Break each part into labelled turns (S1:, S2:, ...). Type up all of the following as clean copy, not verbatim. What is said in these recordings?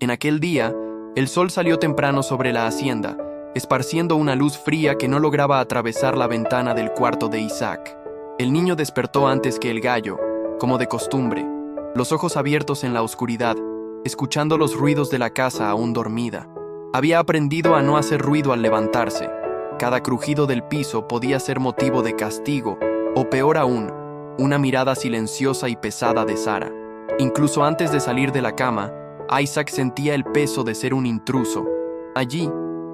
S1: En aquel día, el sol salió temprano sobre la hacienda, esparciendo una luz fría que no lograba atravesar la ventana del cuarto de Isaac. El niño despertó antes que el gallo, como de costumbre, los ojos abiertos en la oscuridad, escuchando los ruidos de la casa aún dormida. Había aprendido a no hacer ruido al levantarse. Cada crujido del piso podía ser motivo de castigo, o peor aún, una mirada silenciosa y pesada de Sara. Incluso antes de salir de la cama, Isaac sentía el peso de ser un intruso. Allí,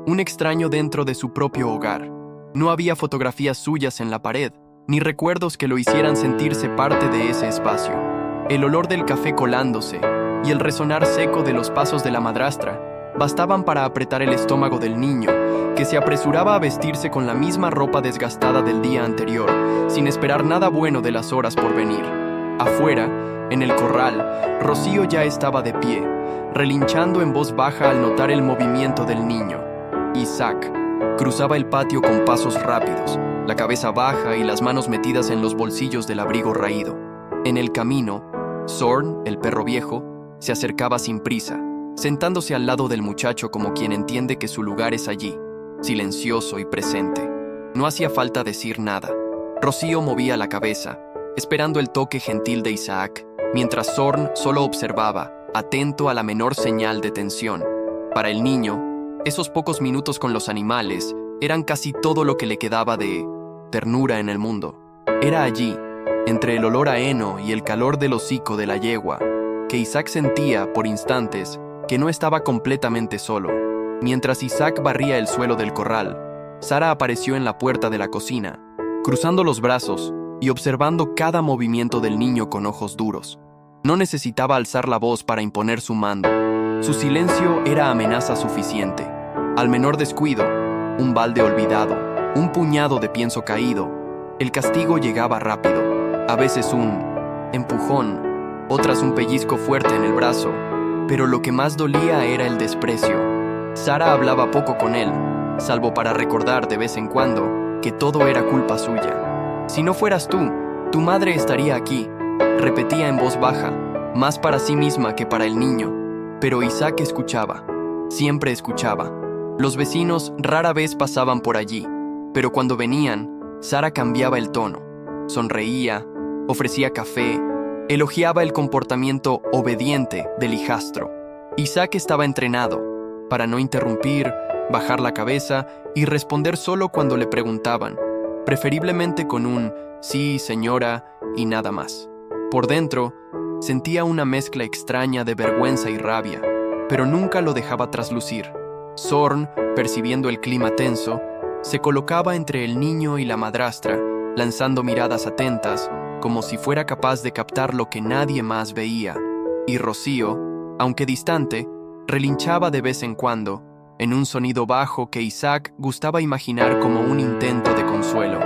S1: un extraño dentro de su propio hogar. No había fotografías suyas en la pared, ni recuerdos que lo hicieran sentirse parte de ese espacio. El olor del café colándose y el resonar seco de los pasos de la madrastra bastaban para apretar el estómago del niño, que se apresuraba a vestirse con la misma ropa desgastada del día anterior, sin esperar nada bueno de las horas por venir. Afuera, en el corral, Rocío ya estaba de pie, relinchando en voz baja al notar el movimiento del niño. Isaac cruzaba el patio con pasos rápidos, la cabeza baja y las manos metidas en los bolsillos del abrigo raído. En el camino, Zorn, el perro viejo, se acercaba sin prisa, sentándose al lado del muchacho como quien entiende que su lugar es allí, silencioso y presente. No hacía falta decir nada. Rocío movía la cabeza, esperando el toque gentil de Isaac, mientras Zorn solo observaba, atento a la menor señal de tensión. Para el niño, esos pocos minutos con los animales eran casi todo lo que le quedaba de ternura en el mundo. Era allí, entre el olor a heno y el calor del hocico de la yegua, que Isaac sentía, por instantes, que no estaba completamente solo. Mientras Isaac barría el suelo del corral, Sara apareció en la puerta de la cocina, cruzando los brazos y observando cada movimiento del niño con ojos duros. No necesitaba alzar la voz para imponer su mando. Su silencio era amenaza suficiente. Al menor descuido, un balde olvidado, un puñado de pienso caído, el castigo llegaba rápido. A veces un empujón, otras un pellizco fuerte en el brazo, pero lo que más dolía era el desprecio. Sara hablaba poco con él, salvo para recordar de vez en cuando que todo era culpa suya. Si no fueras tú, tu madre estaría aquí, repetía en voz baja, más para sí misma que para el niño. Pero Isaac escuchaba, siempre escuchaba. Los vecinos rara vez pasaban por allí, pero cuando venían, Sara cambiaba el tono. Sonreía, ofrecía café, elogiaba el comportamiento obediente del hijastro. Isaac estaba entrenado para no interrumpir, bajar la cabeza y responder solo cuando le preguntaban, preferiblemente con un «sí, señora» y nada más. Por dentro, sentía una mezcla extraña de vergüenza y rabia, pero nunca lo dejaba traslucir. Zorn, percibiendo el clima tenso, se colocaba entre el niño y la madrastra, lanzando miradas atentas, como si fuera capaz de captar lo que nadie más veía. Y Rocío, aunque distante, relinchaba de vez en cuando, en un sonido bajo que Isaac gustaba imaginar como un intento de consuelo.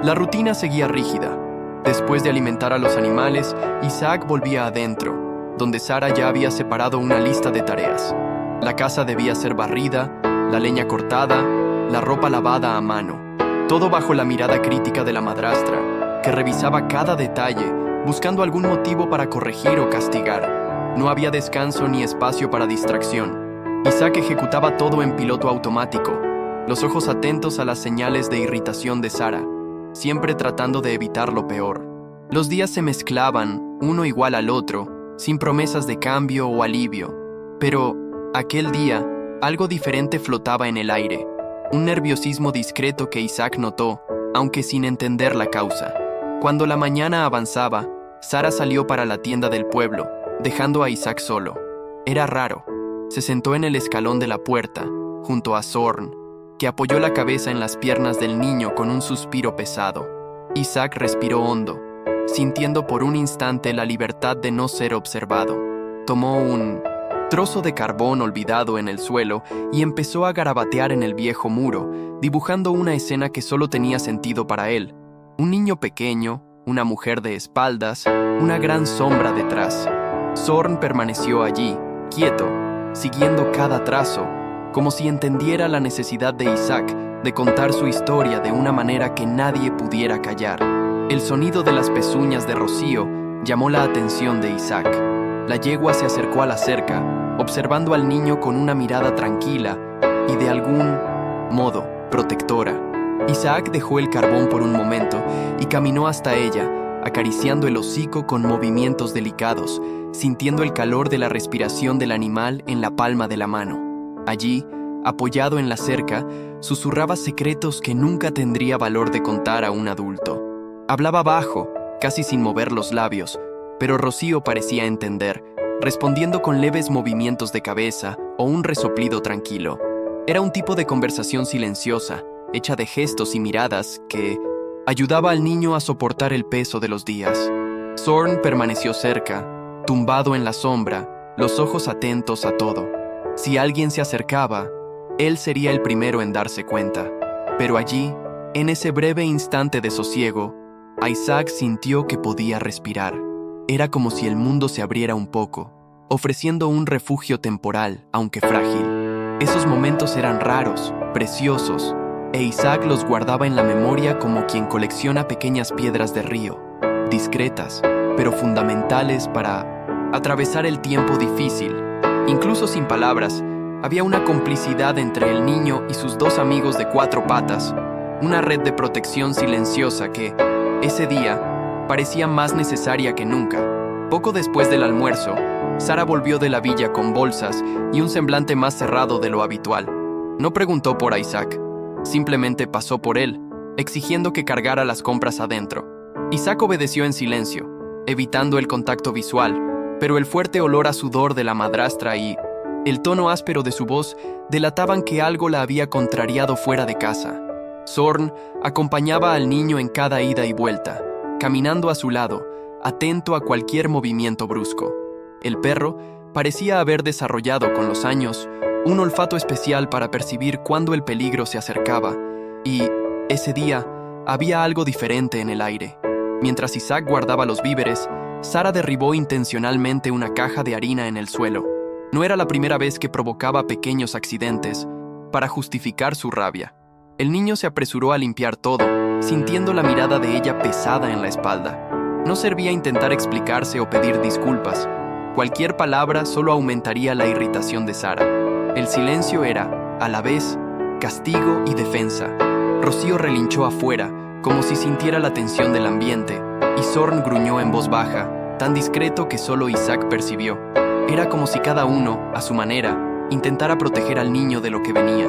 S1: La rutina seguía rígida. Después de alimentar a los animales, Isaac volvía adentro, donde Sara ya había separado una lista de tareas. La casa debía ser barrida, la leña cortada, la ropa lavada a mano, todo bajo la mirada crítica de la madrastra, que revisaba cada detalle, buscando algún motivo para corregir o castigar. No había descanso ni espacio para distracción. Isaac ejecutaba todo en piloto automático, los ojos atentos a las señales de irritación de Sara, siempre tratando de evitar lo peor. Los días se mezclaban, uno igual al otro, sin promesas de cambio o alivio. Pero, aquel día, algo diferente flotaba en el aire, un nerviosismo discreto que Isaac notó, aunque sin entender la causa. Cuando la mañana avanzaba, Sara salió para la tienda del pueblo, dejando a Isaac solo. Era raro. Se sentó en el escalón de la puerta, junto a Zorn, que apoyó la cabeza en las piernas del niño con un suspiro pesado. Isaac respiró hondo, sintiendo por un instante la libertad de no ser observado. Tomó un trozo de carbón olvidado en el suelo y empezó a garabatear en el viejo muro, dibujando una escena que solo tenía sentido para él. Un niño pequeño, una mujer de espaldas, una gran sombra detrás. Zorn permaneció allí, quieto, siguiendo cada trazo, como si entendiera la necesidad de Isaac de contar su historia de una manera que nadie pudiera callar. El sonido de las pezuñas de Rocío llamó la atención de Isaac. La yegua se acercó a la cerca, observando al niño con una mirada tranquila y de algún modo protectora. Isaac dejó el carbón por un momento y caminó hasta ella, acariciando el hocico con movimientos delicados, sintiendo el calor de la respiración del animal en la palma de la mano. Allí, apoyado en la cerca, susurraba secretos que nunca tendría valor de contar a un adulto. Hablaba bajo, casi sin mover los labios, pero Rocío parecía entender, respondiendo con leves movimientos de cabeza o un resoplido tranquilo. Era un tipo de conversación silenciosa, hecha de gestos y miradas que ayudaba al niño a soportar el peso de los días. Zorn permaneció cerca, tumbado en la sombra, los ojos atentos a todo. Si alguien se acercaba, él sería el primero en darse cuenta. Pero allí, en ese breve instante de sosiego, Isaac sintió que podía respirar. Era como si el mundo se abriera un poco, ofreciendo un refugio temporal, aunque frágil. Esos momentos eran raros, preciosos, e Isaac los guardaba en la memoria como quien colecciona pequeñas piedras de río, discretas, pero fundamentales para atravesar el tiempo difícil. Incluso sin palabras, había una complicidad entre el niño y sus dos amigos de cuatro patas, una red de protección silenciosa que, ese día, parecía más necesaria que nunca. Poco después del almuerzo, Sara volvió de la villa con bolsas y un semblante más cerrado de lo habitual. No preguntó por Isaac, simplemente pasó por él, exigiendo que cargara las compras adentro. Isaac obedeció en silencio, evitando el contacto visual, pero el fuerte olor a sudor de la madrastra y el tono áspero de su voz delataban que algo la había contrariado fuera de casa. Zorn acompañaba al niño en cada ida y vuelta, caminando a su lado, atento a cualquier movimiento brusco. El perro parecía haber desarrollado con los años un olfato especial para percibir cuándo el peligro se acercaba, y ese día había algo diferente en el aire. Mientras Isaac guardaba los víveres, Sara derribó intencionalmente una caja de harina en el suelo. No era la primera vez que provocaba pequeños accidentes para justificar su rabia. El niño se apresuró a limpiar todo, sintiendo la mirada de ella pesada en la espalda. No servía intentar explicarse o pedir disculpas. Cualquier palabra solo aumentaría la irritación de Sara. El silencio era, a la vez, castigo y defensa. Rocío relinchó afuera, como si sintiera la tensión del ambiente, y Zorn gruñó en voz baja, tan discreto que solo Isaac percibió. Era como si cada uno, a su manera, intentara proteger al niño de lo que venía.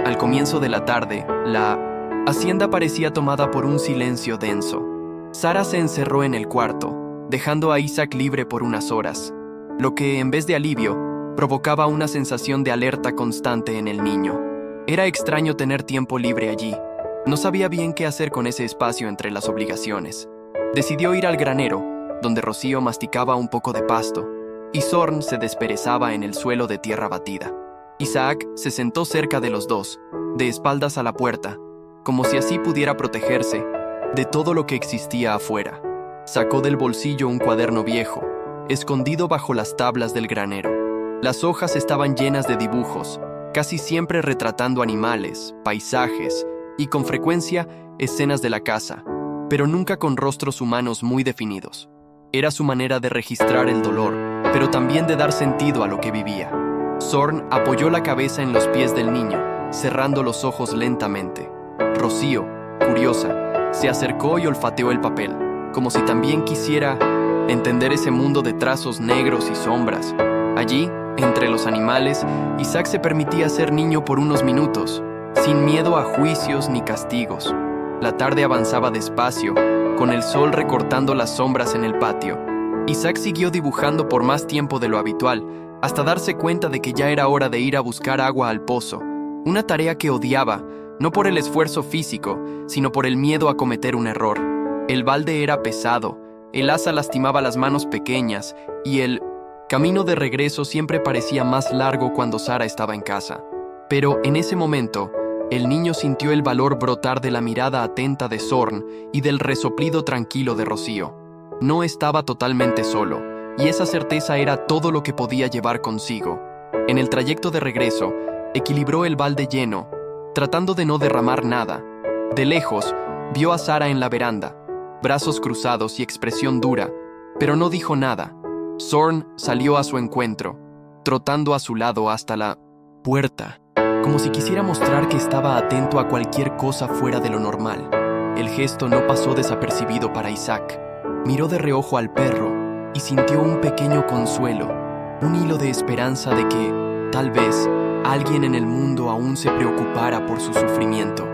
S1: Al comienzo de la tarde, la hacienda parecía tomada por un silencio denso. Sara se encerró en el cuarto, dejando a Isaac libre por unas horas, lo que, en vez de alivio, provocaba una sensación de alerta constante en el niño. Era extraño tener tiempo libre allí. No sabía bien qué hacer con ese espacio entre las obligaciones. Decidió ir al granero, donde Rocío masticaba un poco de pasto, y Zorn se desperezaba en el suelo de tierra batida. Isaac se sentó cerca de los dos, de espaldas a la puerta, como si así pudiera protegerse de todo lo que existía afuera. Sacó del bolsillo un cuaderno viejo, escondido bajo las tablas del granero. Las hojas estaban llenas de dibujos, casi siempre retratando animales, paisajes y, con frecuencia, escenas de la casa, pero nunca con rostros humanos muy definidos. Era su manera de registrar el dolor, pero también de dar sentido a lo que vivía. Zorn apoyó la cabeza en los pies del niño, cerrando los ojos lentamente. Rocío, curiosa, se acercó y olfateó el papel, como si también quisiera entender ese mundo de trazos negros y sombras. Allí, entre los animales, Isaac se permitía ser niño por unos minutos, sin miedo a juicios ni castigos. La tarde avanzaba despacio, con el sol recortando las sombras en el patio. Isaac siguió dibujando por más tiempo de lo habitual, hasta darse cuenta de que ya era hora de ir a buscar agua al pozo, una tarea que odiaba, no por el esfuerzo físico, sino por el miedo a cometer un error. El balde era pesado, el asa lastimaba las manos pequeñas, y el camino de regreso siempre parecía más largo cuando Sara estaba en casa. Pero en ese momento, el niño sintió el valor brotar de la mirada atenta de Zorn y del resoplido tranquilo de Rocío. No estaba totalmente solo, y esa certeza era todo lo que podía llevar consigo. En el trayecto de regreso, equilibró el balde lleno, tratando de no derramar nada. De lejos, vio a Sara en la veranda, brazos cruzados y expresión dura, pero no dijo nada. Zorn salió a su encuentro. trotando a su lado hasta la puerta, como si quisiera mostrar que estaba atento a cualquier cosa fuera de lo normal. El gesto no pasó desapercibido para Isaac. Miró de reojo al perro y sintió un pequeño consuelo, un hilo de esperanza de que, tal vez, alguien en el mundo aún se preocupara por su sufrimiento.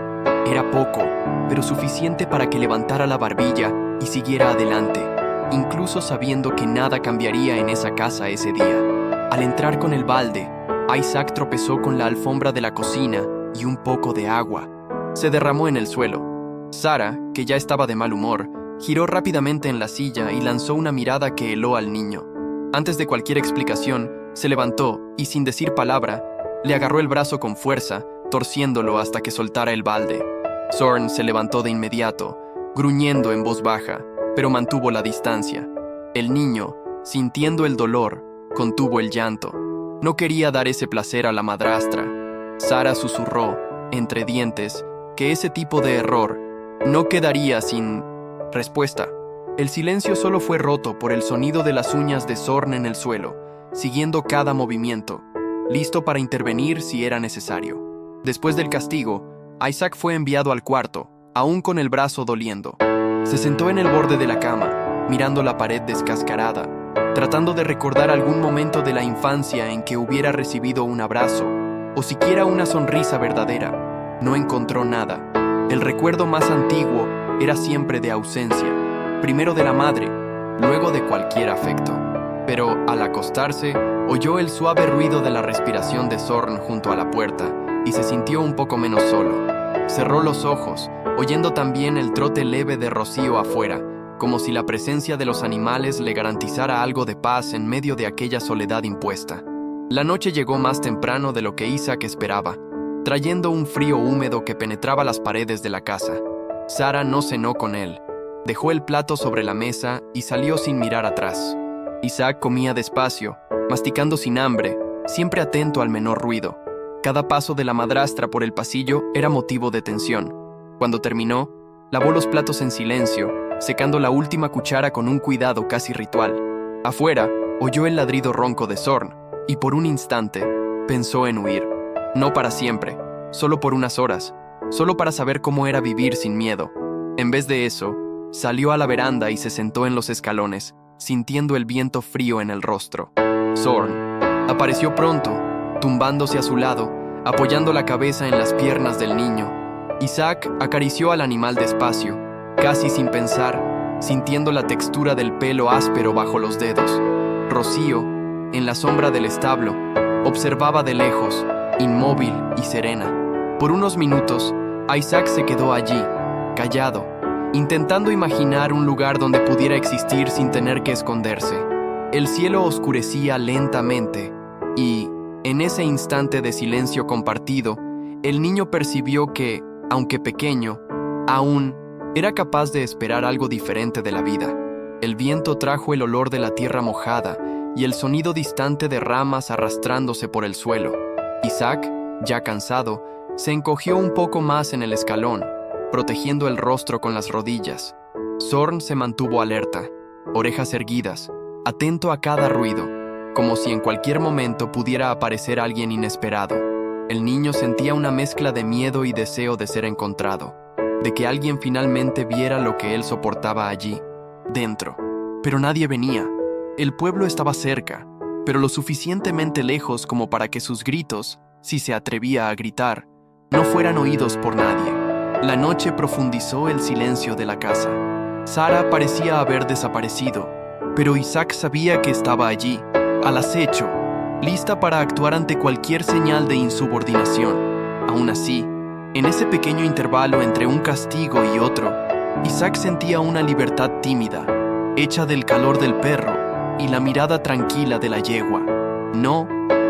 S1: Era poco, pero suficiente para que levantara la barbilla y siguiera adelante, incluso sabiendo que nada cambiaría en esa casa ese día. Al entrar con el balde, Isaac tropezó con la alfombra de la cocina y un poco de agua se derramó en el suelo. Sara, que ya estaba de mal humor, giró rápidamente en la silla y lanzó una mirada que heló al niño. Antes de cualquier explicación, se levantó y, sin decir palabra, le agarró el brazo con fuerza, torciéndolo hasta que soltara el balde. Zorn se levantó de inmediato, gruñendo en voz baja, pero mantuvo la distancia. El niño, sintiendo el dolor, contuvo el llanto. No quería dar ese placer a la madrastra. Sara susurró, entre dientes, que ese tipo de error no quedaría sin respuesta. El silencio solo fue roto por el sonido de las uñas de Zorn en el suelo, siguiendo cada movimiento, listo para intervenir si era necesario. Después del castigo, Isaac fue enviado al cuarto, aún con el brazo doliendo. Se sentó en el borde de la cama, mirando la pared descascarada, tratando de recordar algún momento de la infancia en que hubiera recibido un abrazo, o siquiera una sonrisa verdadera. No encontró nada. El recuerdo más antiguo era siempre de ausencia, primero de la madre, luego de cualquier afecto. Pero al acostarse, oyó el suave ruido de la respiración de Zorn junto a la puerta y se sintió un poco menos solo. Cerró los ojos, oyendo también el trote leve de Rocío afuera, como si la presencia de los animales le garantizara algo de paz en medio de aquella soledad impuesta. La noche llegó más temprano de lo que Isaac esperaba, trayendo un frío húmedo que penetraba las paredes de la casa. Sara no cenó con él. Dejó el plato sobre la mesa y salió sin mirar atrás. Isaac comía despacio, masticando sin hambre, siempre atento al menor ruido. Cada paso de la madrastra por el pasillo era motivo de tensión. Cuando terminó, lavó los platos en silencio, secando la última cuchara con un cuidado casi ritual. Afuera, oyó el ladrido ronco de Zorn, y por un instante, pensó en huir. No para siempre, solo por unas horas, solo para saber cómo era vivir sin miedo. En vez de eso, salió a la veranda y se sentó en los escalones, sintiendo el viento frío en el rostro. Zorn apareció pronto, tumbándose a su lado, apoyando la cabeza en las piernas del niño. Isaac acarició al animal despacio, casi sin pensar, sintiendo la textura del pelo áspero bajo los dedos. Rocío, en la sombra del establo, observaba de lejos, inmóvil y serena. Por unos minutos, Isaac se quedó allí, callado, intentando imaginar un lugar donde pudiera existir sin tener que esconderse. El cielo oscurecía lentamente y, en ese instante de silencio compartido, el niño percibió que, aunque pequeño, aún era capaz de esperar algo diferente de la vida. El viento trajo el olor de la tierra mojada y el sonido distante de ramas arrastrándose por el suelo. Isaac, ya cansado, se encogió un poco más en el escalón, protegiendo el rostro con las rodillas. Zorn se mantuvo alerta, orejas erguidas, atento a cada ruido, como si en cualquier momento pudiera aparecer alguien inesperado. El niño sentía una mezcla de miedo y deseo de ser encontrado, de que alguien finalmente viera lo que él soportaba allí, dentro. Pero nadie venía. El pueblo estaba cerca, pero lo suficientemente lejos como para que sus gritos, si se atrevía a gritar, no fueran oídos por nadie. La noche profundizó el silencio de la casa. Sara parecía haber desaparecido, pero Isaac sabía que estaba allí, al acecho, lista para actuar ante cualquier señal de insubordinación. Aún así, en ese pequeño intervalo entre un castigo y otro, Isaac sentía una libertad tímida, hecha del calor del perro y la mirada tranquila de la yegua. No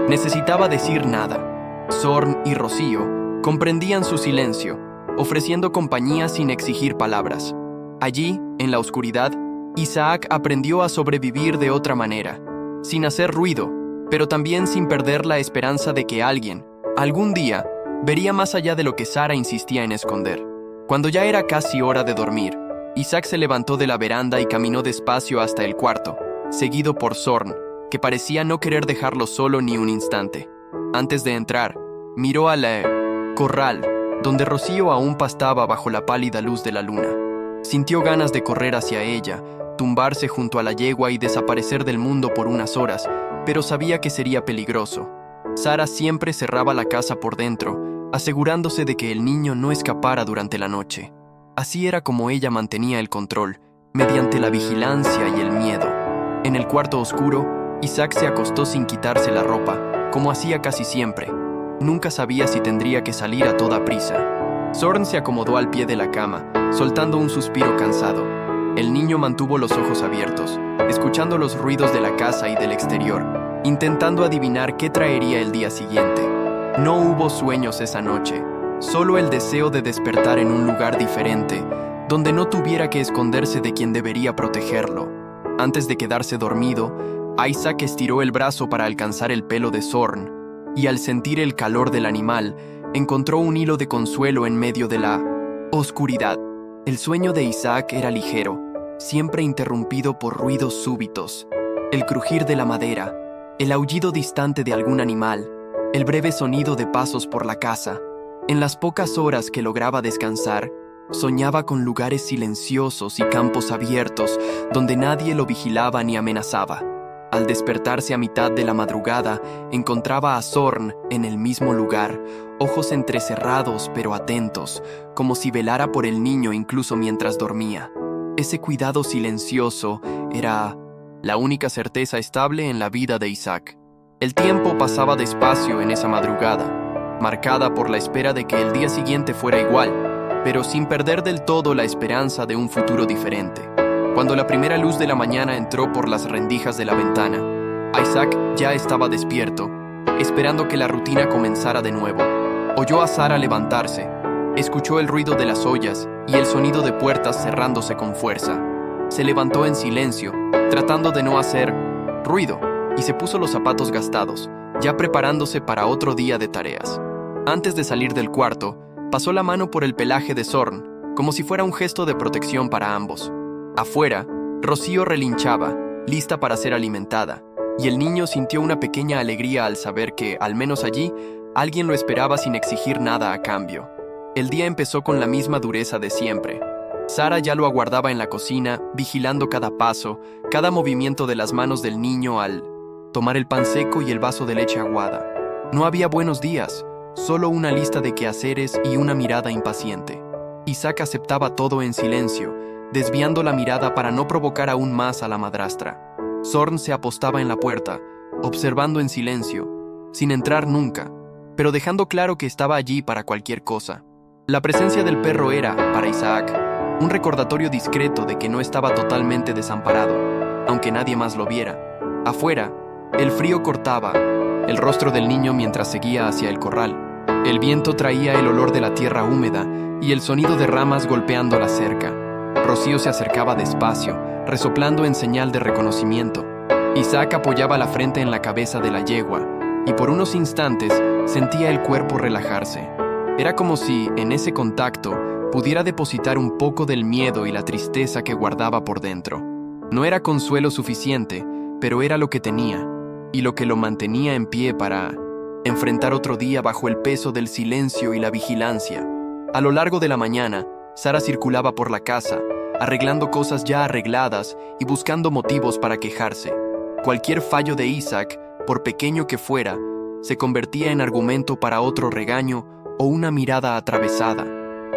S1: necesitaba decir nada. Zorn y Rocío comprendían su silencio, ofreciendo compañía sin exigir palabras. Allí, en la oscuridad, Isaac aprendió a sobrevivir de otra manera, sin hacer ruido, pero también sin perder la esperanza de que alguien, algún día, vería más allá de lo que Sara insistía en esconder. Cuando ya era casi hora de dormir, Isaac se levantó de la veranda y caminó despacio hasta el cuarto, seguido por Zorn, que parecía no querer dejarlo solo ni un instante. Antes de entrar, miró al corral, donde Rocío aún pastaba bajo la pálida luz de la luna. Sintió ganas de correr hacia ella, tumbarse junto a la yegua y desaparecer del mundo por unas horas, pero sabía que sería peligroso. Sara siempre cerraba la casa por dentro, asegurándose de que el niño no escapara durante la noche. Así era como ella mantenía el control, mediante la vigilancia y el miedo. En el cuarto oscuro, Isaac se acostó sin quitarse la ropa, como hacía casi siempre. Nunca sabía si tendría que salir a toda prisa. Zorn se acomodó al pie de la cama, soltando un suspiro cansado. El niño mantuvo los ojos abiertos, escuchando los ruidos de la casa y del exterior, intentando adivinar qué traería el día siguiente. No hubo sueños esa noche, solo el deseo de despertar en un lugar diferente, donde no tuviera que esconderse de quien debería protegerlo. Antes de quedarse dormido, Isaac estiró el brazo para alcanzar el pelo de Zorn, y al sentir el calor del animal, encontró un hilo de consuelo en medio de la oscuridad. El sueño de Isaac era ligero, siempre interrumpido por ruidos súbitos. El crujir de la madera, el aullido distante de algún animal, el breve sonido de pasos por la casa. En las pocas horas que lograba descansar, soñaba con lugares silenciosos y campos abiertos donde nadie lo vigilaba ni amenazaba. Al despertarse a mitad de la madrugada, encontraba a Zorn en el mismo lugar, ojos entrecerrados pero atentos, como si velara por el niño incluso mientras dormía. Ese cuidado silencioso era la única certeza estable en la vida de Isaac. El tiempo pasaba despacio en esa madrugada, marcada por la espera de que el día siguiente fuera igual, pero sin perder del todo la esperanza de un futuro diferente. Cuando la primera luz de la mañana entró por las rendijas de la ventana, Isaac ya estaba despierto, esperando que la rutina comenzara de nuevo. Oyó a Sara levantarse, escuchó el ruido de las ollas y el sonido de puertas cerrándose con fuerza. Se levantó en silencio, tratando de no hacer ruido, y se puso los zapatos gastados, ya preparándose para otro día de tareas. Antes de salir del cuarto, pasó la mano por el pelaje de Zorn, como si fuera un gesto de protección para ambos. Afuera, Rocío relinchaba, lista para ser alimentada, y el niño sintió una pequeña alegría al saber que, al menos allí, alguien lo esperaba sin exigir nada a cambio. El día empezó con la misma dureza de siempre. Sara ya lo aguardaba en la cocina, vigilando cada paso, cada movimiento de las manos del niño al tomar el pan seco y el vaso de leche aguada. No había buenos días, solo una lista de quehaceres y una mirada impaciente. Isaac aceptaba todo en silencio, desviando la mirada para no provocar aún más a la madrastra. Zorn se apostaba en la puerta, observando en silencio, sin entrar nunca, pero dejando claro que estaba allí para cualquier cosa. La presencia del perro era, para Isaac, un recordatorio discreto de que no estaba totalmente desamparado, aunque nadie más lo viera. Afuera, el frío cortaba el rostro del niño mientras seguía hacia el corral. El viento traía el olor de la tierra húmeda y el sonido de ramas golpeando la cerca. Rocío se acercaba despacio, resoplando en señal de reconocimiento. Isaac apoyaba la frente en la cabeza de la yegua, y por unos instantes sentía el cuerpo relajarse. Era como si, en ese contacto, pudiera depositar un poco del miedo y la tristeza que guardaba por dentro. No era consuelo suficiente, pero era lo que tenía, y lo que lo mantenía en pie para enfrentar otro día bajo el peso del silencio y la vigilancia. A lo largo de la mañana, Sara circulaba por la casa, arreglando cosas ya arregladas y buscando motivos para quejarse. Cualquier fallo de Isaac, por pequeño que fuera, se convertía en argumento para otro regaño o una mirada atravesada.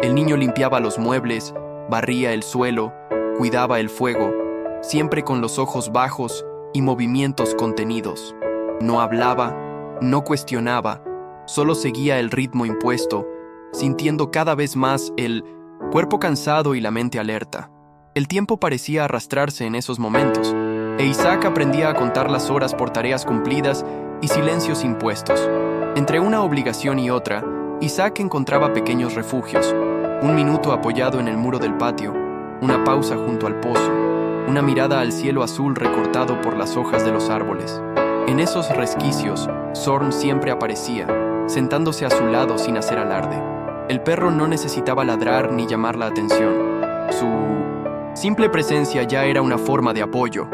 S1: El niño limpiaba los muebles, barría el suelo, cuidaba el fuego, siempre con los ojos bajos y movimientos contenidos. No hablaba, no cuestionaba, solo seguía el ritmo impuesto, sintiendo cada vez más el cuerpo cansado y la mente alerta. El tiempo parecía arrastrarse en esos momentos, e Isaac aprendía a contar las horas por tareas cumplidas y silencios impuestos. Entre una obligación y otra, Isaac encontraba pequeños refugios, un minuto apoyado en el muro del patio, una pausa junto al pozo, una mirada al cielo azul recortado por las hojas de los árboles. En esos resquicios, Zorn siempre aparecía, sentándose a su lado sin hacer alarde. El perro no necesitaba ladrar ni llamar la atención. Su simple presencia ya era una forma de apoyo.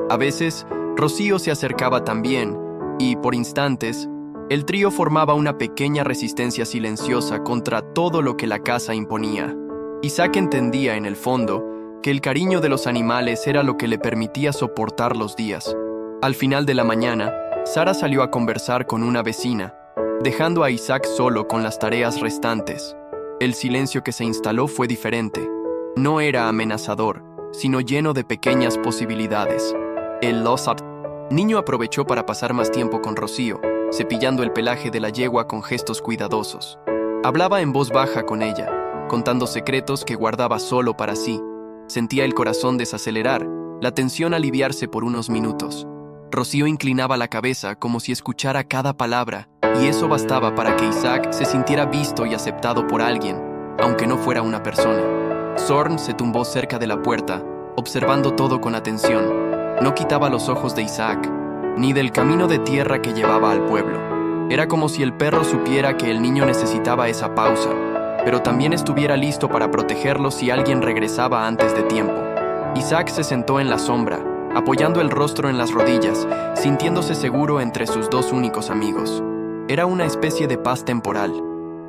S1: A veces, Rocío se acercaba también, y, por instantes, el trío formaba una pequeña resistencia silenciosa contra todo lo que la casa imponía. Isaac entendía, en el fondo, que el cariño de los animales era lo que le permitía soportar los días. Al final de la mañana, Sara salió a conversar con una vecina, dejando a Isaac solo con las tareas restantes. El silencio que se instaló fue diferente. No era amenazador, sino lleno de pequeñas posibilidades. El niño aprovechó para pasar más tiempo con Rocío, cepillando el pelaje de la yegua con gestos cuidadosos. Hablaba en voz baja con ella, contando secretos que guardaba solo para sí. Sentía el corazón desacelerar, la tensión aliviarse por unos minutos. Rocío inclinaba la cabeza como si escuchara cada palabra, y eso bastaba para que Isaac se sintiera visto y aceptado por alguien, aunque no fuera una persona. Zorn se tumbó cerca de la puerta, observando todo con atención. No quitaba los ojos de Isaac, ni del camino de tierra que llevaba al pueblo. Era como si el perro supiera que el niño necesitaba esa pausa, pero también estuviera listo para protegerlo si alguien regresaba antes de tiempo. Isaac se sentó en la sombra, apoyando el rostro en las rodillas, sintiéndose seguro entre sus dos únicos amigos. Era una especie de paz temporal,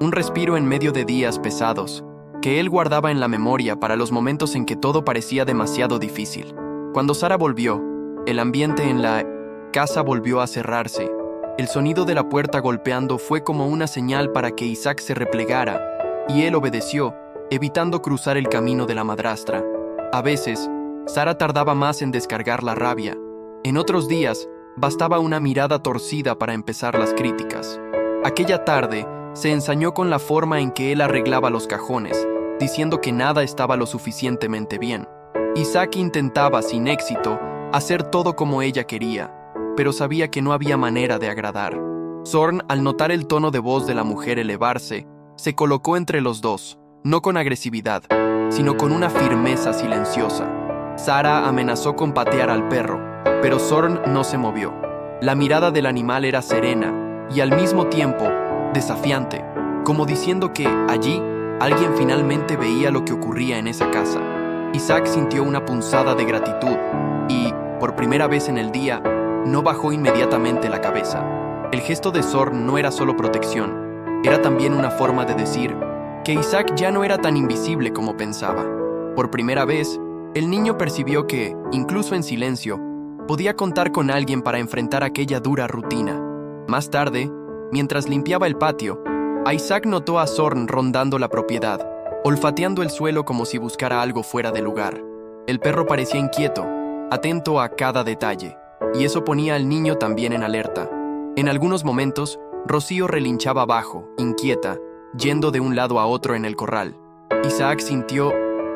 S1: un respiro en medio de días pesados, que él guardaba en la memoria para los momentos en que todo parecía demasiado difícil. Cuando Sara volvió, el ambiente en la casa volvió a cerrarse. El sonido de la puerta golpeando fue como una señal para que Isaac se replegara, y él obedeció, evitando cruzar el camino de la madrastra. A veces, Sara tardaba más en descargar la rabia. En otros días, bastaba una mirada torcida para empezar las críticas. Aquella tarde, se ensañó con la forma en que él arreglaba los cajones, diciendo que nada estaba lo suficientemente bien. Isaac intentaba, sin éxito, hacer todo como ella quería, pero sabía que no había manera de agradar. Zorn, al notar el tono de voz de la mujer elevarse, se colocó entre los dos, no con agresividad, sino con una firmeza silenciosa. Sara amenazó con patear al perro, pero Zorn no se movió. La mirada del animal era serena y al mismo tiempo desafiante, como diciendo que allí alguien finalmente veía lo que ocurría en esa casa. Isaac sintió una punzada de gratitud y, por primera vez en el día, no bajó inmediatamente la cabeza. El gesto de Zorn no era solo protección, era también una forma de decir que Isaac ya no era tan invisible como pensaba. Por primera vez, el niño percibió que, incluso en silencio, podía contar con alguien para enfrentar aquella dura rutina. Más tarde, mientras limpiaba el patio, Isaac notó a Zorn rondando la propiedad, olfateando el suelo como si buscara algo fuera de lugar. El perro parecía inquieto, atento a cada detalle, y eso ponía al niño también en alerta. En algunos momentos, Rocío relinchaba abajo, inquieta, yendo de un lado a otro en el corral. Isaac sintió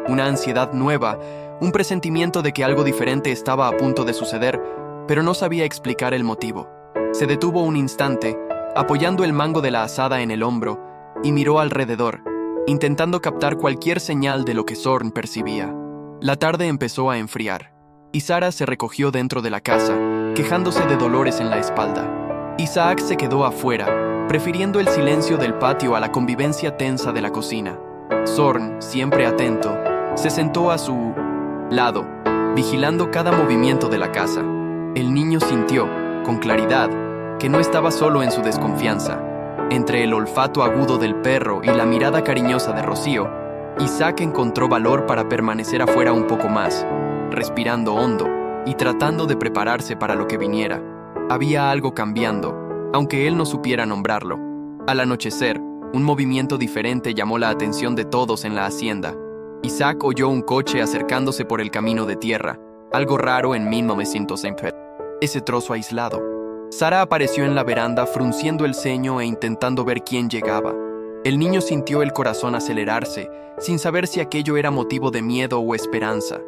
S1: una ansiedad nueva, un presentimiento de que algo diferente estaba a punto de suceder, pero no sabía explicar el motivo. Se detuvo un instante, apoyando el mango de la azada en el hombro, y miró alrededor, intentando captar cualquier señal de lo que Zorn percibía. La tarde empezó a enfriar, y Sara se recogió dentro de la casa, quejándose de dolores en la espalda. Isaac se quedó afuera, prefiriendo el silencio del patio a la convivencia tensa de la cocina. Zorn, siempre atento, se sentó a su lado, vigilando cada movimiento de la casa. El niño sintió, con claridad, que no estaba solo en su desconfianza. Entre el olfato agudo del perro y la mirada cariñosa de Rocío, Isaac encontró valor para permanecer afuera un poco más, respirando hondo y tratando de prepararse para lo que viniera. Había algo cambiando, aunque él no supiera nombrarlo. Al anochecer, un movimiento diferente llamó la atención de todos en la hacienda. Isaac oyó un coche acercándose por el camino de tierra, algo raro en 1920. Ese trozo aislado. Sara apareció en la veranda frunciendo el ceño e intentando ver quién llegaba. El niño sintió el corazón acelerarse, sin saber si aquello era motivo de miedo o esperanza.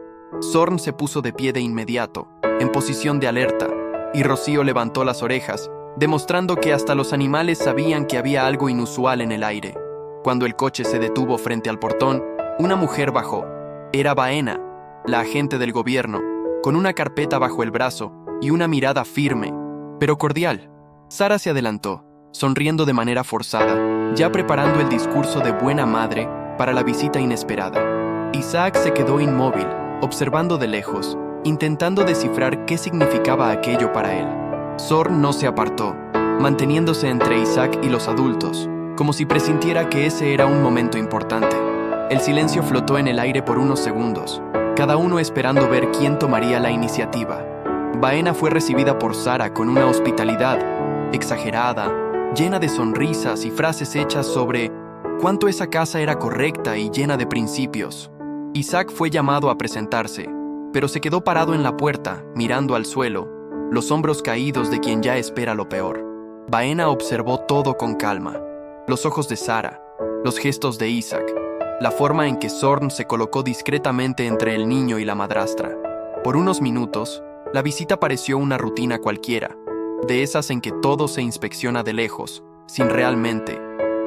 S1: Zorn se puso de pie de inmediato, en posición de alerta, y Rocío levantó las orejas, demostrando que hasta los animales sabían que había algo inusual en el aire. Cuando el coche se detuvo frente al portón, una mujer bajó. Era Baena, la agente del gobierno, con una carpeta bajo el brazo y una mirada firme, pero cordial. Sara se adelantó, sonriendo de manera forzada, ya preparando el discurso de buena madre para la visita inesperada. Isaac se quedó inmóvil, observando de lejos, intentando descifrar qué significaba aquello para él. Zorn no se apartó, manteniéndose entre Isaac y los adultos, como si presintiera que ese era un momento importante. El silencio flotó en el aire por unos segundos, cada uno esperando ver quién tomaría la iniciativa. Baena fue recibida por Sara con una hospitalidad exagerada, llena de sonrisas y frases hechas sobre cuánto esa casa era correcta y llena de principios. Isaac fue llamado a presentarse, pero se quedó parado en la puerta, mirando al suelo, los hombros caídos de quien ya espera lo peor. Baena observó todo con calma, los ojos de Sara, los gestos de Isaac, la forma en que Zorn se colocó discretamente entre el niño y la madrastra. Por unos minutos, la visita pareció una rutina cualquiera, de esas en que todo se inspecciona de lejos, sin realmente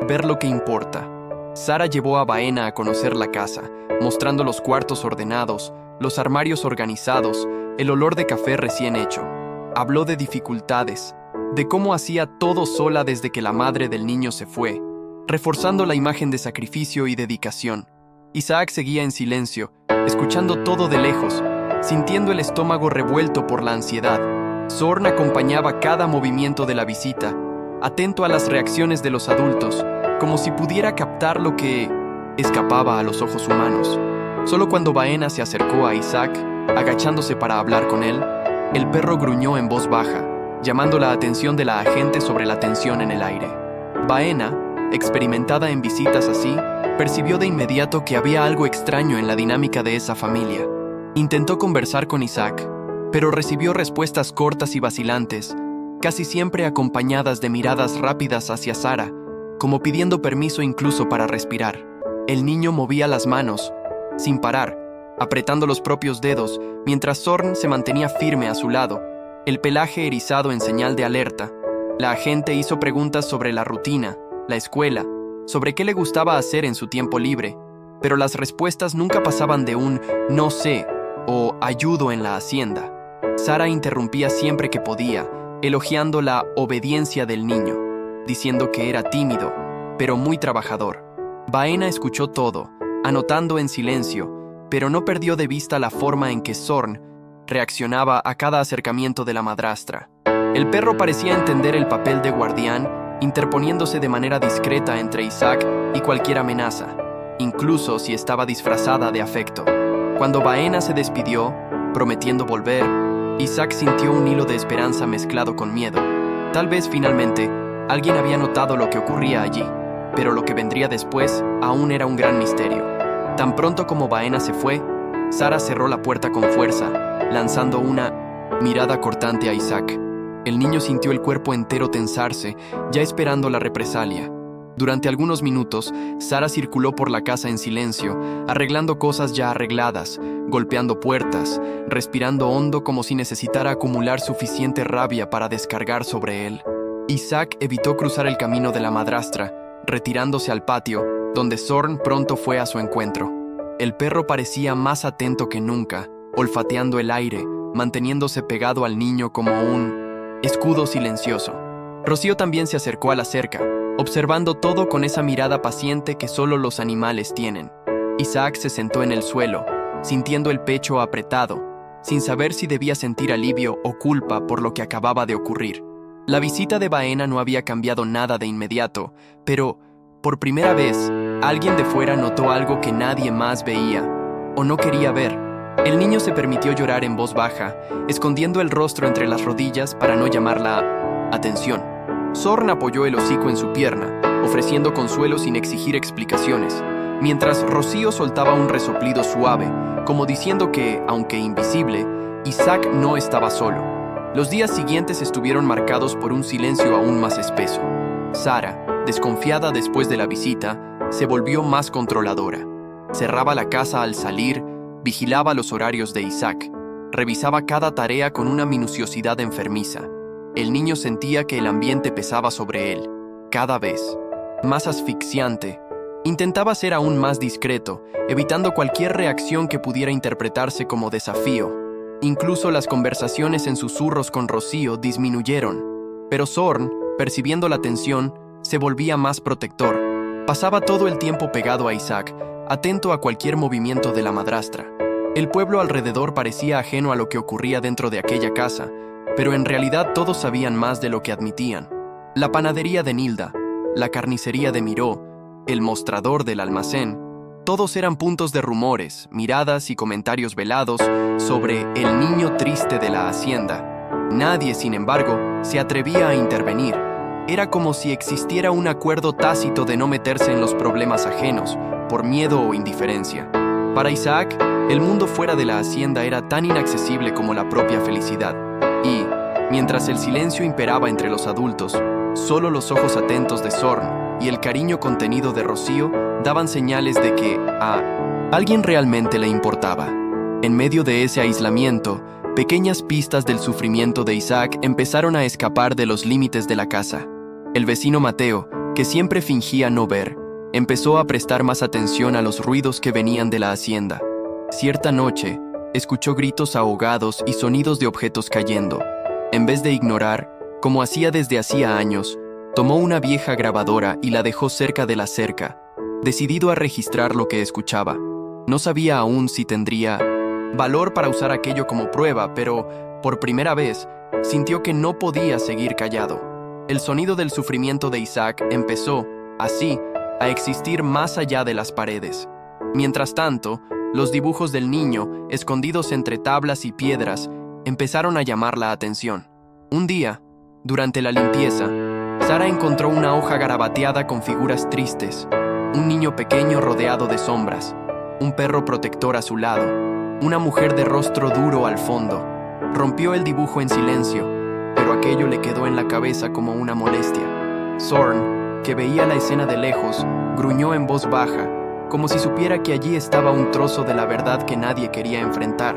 S1: ver lo que importa. Sara llevó a Baena a conocer la casa, mostrando los cuartos ordenados, los armarios organizados, el olor de café recién hecho. Habló de dificultades, de cómo hacía todo sola desde que la madre del niño se fue, reforzando la imagen de sacrificio y dedicación. Isaac seguía en silencio, escuchando todo de lejos, sintiendo el estómago revuelto por la ansiedad. Zorn acompañaba cada movimiento de la visita, atento a las reacciones de los adultos, como si pudiera captar lo que escapaba a los ojos humanos. Solo cuando Baena se acercó a Isaac, agachándose para hablar con él, el perro gruñó en voz baja, llamando la atención de la agente sobre la tensión en el aire. Baena, experimentada en visitas así, percibió de inmediato que había algo extraño en la dinámica de esa familia. Intentó conversar con Isaac, pero recibió respuestas cortas y vacilantes, casi siempre acompañadas de miradas rápidas hacia Sara, como pidiendo permiso incluso para respirar. El niño movía las manos, sin parar, apretando los propios dedos, mientras Zorn se mantenía firme a su lado, el pelaje erizado en señal de alerta. La agente hizo preguntas sobre la rutina, la escuela, sobre qué le gustaba hacer en su tiempo libre, pero las respuestas nunca pasaban de un «no sé» o «ayudo en la hacienda». Sara interrumpía siempre que podía, elogiando la obediencia del niño, diciendo que era tímido, pero muy trabajador. Baena escuchó todo, anotando en silencio, pero no perdió de vista la forma en que Zorn reaccionaba a cada acercamiento de la madrastra. El perro parecía entender el papel de guardián, interponiéndose de manera discreta entre Isaac y cualquier amenaza, incluso si estaba disfrazada de afecto. Cuando Baena se despidió, prometiendo volver, Isaac sintió un hilo de esperanza mezclado con miedo. Tal vez finalmente alguien había notado lo que ocurría allí, pero lo que vendría después aún era un gran misterio. Tan pronto como Baena se fue, Sara cerró la puerta con fuerza, lanzando una mirada cortante a Isaac. El niño sintió el cuerpo entero tensarse, ya esperando la represalia. Durante algunos minutos, Sara circuló por la casa en silencio, arreglando cosas ya arregladas, golpeando puertas, respirando hondo como si necesitara acumular suficiente rabia para descargar sobre él. Isaac evitó cruzar el camino de la madrastra, retirándose al patio, donde Zorn pronto fue a su encuentro. El perro parecía más atento que nunca, olfateando el aire, manteniéndose pegado al niño como un escudo silencioso. Rocío también se acercó a la cerca, observando todo con esa mirada paciente que solo los animales tienen. Isaac se sentó en el suelo, sintiendo el pecho apretado, sin saber si debía sentir alivio o culpa por lo que acababa de ocurrir. La visita de Baena no había cambiado nada de inmediato, pero, por primera vez, alguien de fuera notó algo que nadie más veía, o no quería ver. El niño se permitió llorar en voz baja, escondiendo el rostro entre las rodillas para no llamar la atención. Zorn apoyó el hocico en su pierna, ofreciendo consuelo sin exigir explicaciones, mientras Rocío soltaba un resoplido suave, como diciendo que, aunque invisible, Isaac no estaba solo. Los días siguientes estuvieron marcados por un silencio aún más espeso. Sara, desconfiada después de la visita, se volvió más controladora. Cerraba la casa al salir, vigilaba los horarios de Isaac, revisaba cada tarea con una minuciosidad enfermiza. El niño sentía que el ambiente pesaba sobre él, cada vez más asfixiante. Intentaba ser aún más discreto, evitando cualquier reacción que pudiera interpretarse como desafío. Incluso las conversaciones en susurros con Rocío disminuyeron, pero Zorn, percibiendo la tensión, se volvía más protector. Pasaba todo el tiempo pegado a Isaac, atento a cualquier movimiento de la madrastra. El pueblo alrededor parecía ajeno a lo que ocurría dentro de aquella casa, pero en realidad todos sabían más de lo que admitían. La panadería de Nilda, la carnicería de Miró, el mostrador del almacén, todos eran puntos de rumores, miradas y comentarios velados sobre el niño triste de la hacienda. Nadie, sin embargo, se atrevía a intervenir. Era como si existiera un acuerdo tácito de no meterse en los problemas ajenos, por miedo o indiferencia. Para Isaac, el mundo fuera de la hacienda era tan inaccesible como la propia felicidad. Y, mientras el silencio imperaba entre los adultos, solo los ojos atentos de Zorn y el cariño contenido de Rocío daban señales de que a alguien realmente le importaba. En medio de ese aislamiento, pequeñas pistas del sufrimiento de Isaac empezaron a escapar de los límites de la casa. El vecino Mateo, que siempre fingía no ver, empezó a prestar más atención a los ruidos que venían de la hacienda. Cierta noche, escuchó gritos ahogados y sonidos de objetos cayendo. En vez de ignorar, como hacía desde hacía años, tomó una vieja grabadora y la dejó cerca de la cerca, decidido a registrar lo que escuchaba. No sabía aún si tendría valor para usar aquello como prueba, pero, por primera vez, sintió que no podía seguir callado. El sonido del sufrimiento de Isaac empezó, así, a existir más allá de las paredes. Mientras tanto, los dibujos del niño, escondidos entre tablas y piedras, empezaron a llamar la atención. Un día, durante la limpieza, Sara encontró una hoja garabateada con figuras tristes, un niño pequeño rodeado de sombras, un perro protector a su lado, una mujer de rostro duro al fondo. Rompió el dibujo en silencio, pero aquello le quedó en la cabeza como una molestia. Zorn, que veía la escena de lejos, gruñó en voz baja, como si supiera que allí estaba un trozo de la verdad que nadie quería enfrentar.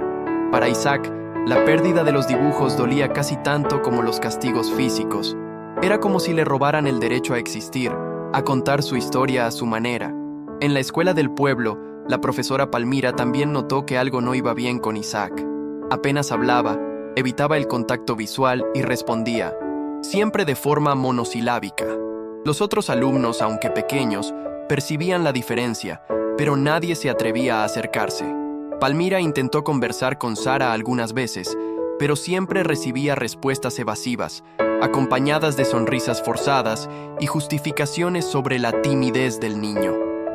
S1: Para Isaac, la pérdida de los dibujos dolía casi tanto como los castigos físicos. Era como si le robaran el derecho a existir, a contar su historia a su manera. En la escuela del pueblo, la profesora Palmira también notó que algo no iba bien con Isaac. Apenas hablaba, evitaba el contacto visual y respondía, siempre de forma monosilábica. Los otros alumnos, aunque pequeños, percibían la diferencia, pero nadie se atrevía a acercarse. Palmira intentó conversar con Sara algunas veces, pero siempre recibía respuestas evasivas, acompañadas de sonrisas forzadas y justificaciones sobre la timidez del niño.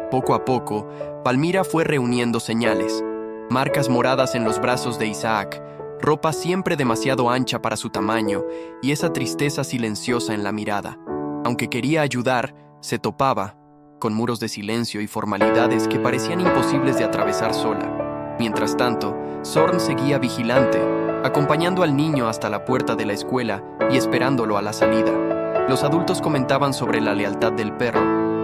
S1: Poco a poco, Palmira fue reuniendo señales. Marcas moradas en los brazos de Isaac, ropa siempre demasiado ancha para su tamaño y esa tristeza silenciosa en la mirada. Aunque quería ayudar, se topaba con muros de silencio y formalidades que parecían imposibles de atravesar sola. Mientras tanto, Zorn seguía vigilante, acompañando al niño hasta la puerta de la escuela y esperándolo a la salida. Los adultos comentaban sobre la lealtad del perro,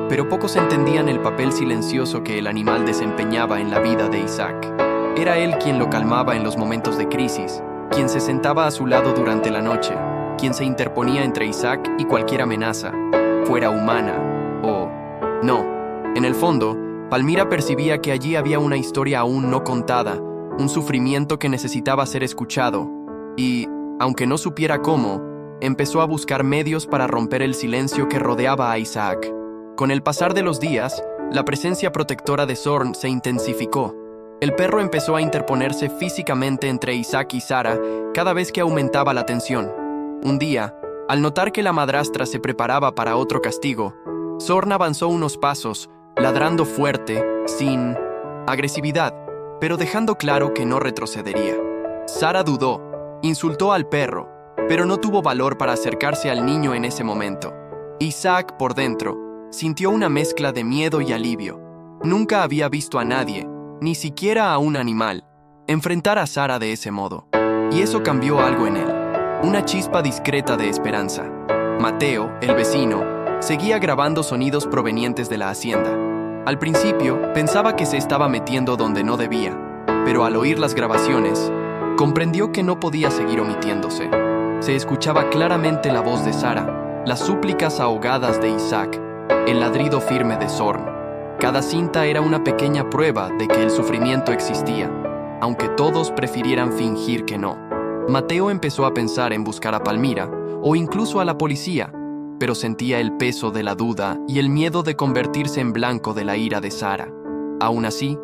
S1: pero pocos entendían el papel silencioso que el animal desempeñaba en la vida de Isaac. Era él quien lo calmaba en los momentos de crisis, quien se sentaba a su lado durante la noche, quien se interponía entre Isaac y cualquier amenaza, fuera humana o no. En el fondo, Palmira percibía que allí había una historia aún no contada, un sufrimiento que necesitaba ser escuchado, y, aunque no supiera cómo, empezó a buscar medios para romper el silencio que rodeaba a Isaac. Con el pasar de los días, la presencia protectora de Zorn se intensificó. El perro empezó a interponerse físicamente entre Isaac y Sara cada vez que aumentaba la tensión. Un día, al notar que la madrastra se preparaba para otro castigo, Zorn avanzó unos pasos, ladrando fuerte, sin agresividad, pero dejando claro que no retrocedería. Sara dudó, insultó al perro, pero no tuvo valor para acercarse al niño en ese momento. Isaac, por dentro, sintió una mezcla de miedo y alivio. Nunca había visto a nadie, ni siquiera a un animal, enfrentar a Sara de ese modo. Y eso cambió algo en él, una chispa discreta de esperanza. Mateo, el vecino, seguía grabando sonidos provenientes de la hacienda. Al principio, pensaba que se estaba metiendo donde no debía, pero al oír las grabaciones, comprendió que no podía seguir omitiéndose. Se escuchaba claramente la voz de Sara, las súplicas ahogadas de Isaac, el ladrido firme de Zorn. Cada cinta era una pequeña prueba de que el sufrimiento existía, aunque todos prefirieran fingir que no. Mateo empezó a pensar en buscar a Palmira, o incluso a la policía, pero sentía el peso de la duda y el miedo de convertirse en blanco de la ira de Sara. Aún así,